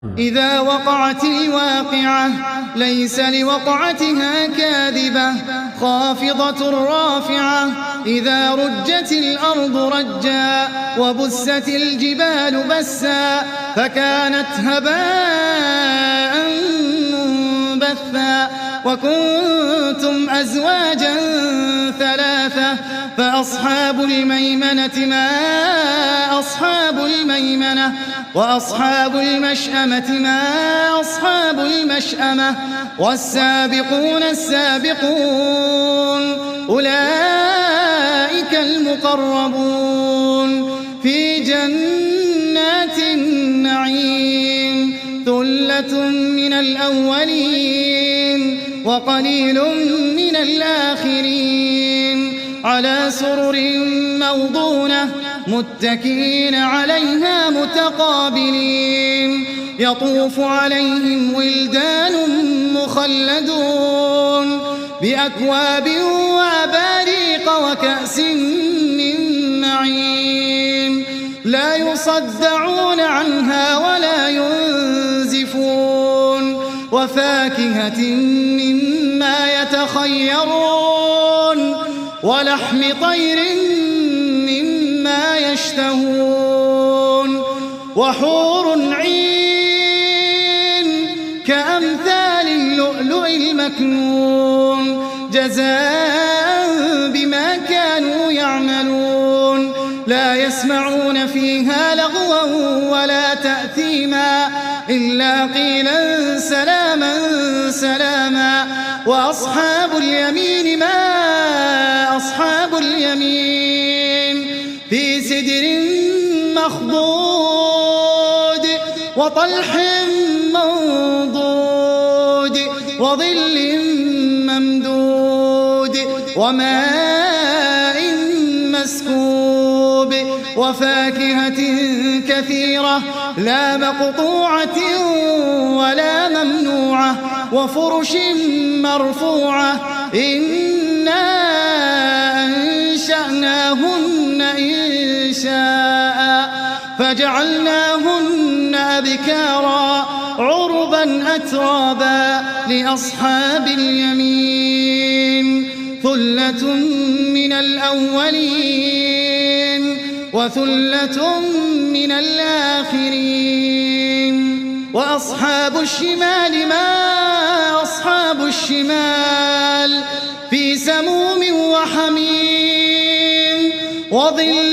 إذا وقعت الواقعة ليس لوقعتها كاذبة خافضة رافعة إذا رجت الأرض رجا وبست الجبال بسا فكانت هباء منبثا وكنتم أزواجا ثلاثة فأصحاب الميمنة ما أصحاب الميمنة وأصحاب المشأمة ما أصحاب المشأمة والسابقون السابقون أولئك المقربون في جنات النعيم ثلة من الأولين وقليل من الآخرين على سرر موضونة متكئين عليها متقابلين يطوف عليهم ولدان مخلدون بأكواب وأباريق وكأس من معين لا يصدعون عنها ولا ينزفون وفاكهة مما يتخيرون ولحم طير مما يشتهون وحور عين كأمثال اللؤلؤ المكنون جزاء بما كانوا يعملون لا يسمعون فيها لغوا ولا تأثيما إلا قيلا سلاما سلاما وأصحاب اليمين ما أصحاب اليمين في سدر مخضود وطلح منضود وظل ممدود وماء مسكوب وفاكهة كثيرة لا مقطوعة ولا ممنوعة وفرش مرفوعة إنا أنشأناهن إنشاء فجعلناهن أبكارا عربا أترابا لأصحاب اليمين ثلة من الأولين وثلة من الآخرين وأصحاب الشمال ما أصحاب الشمال في سموم وحميم وظل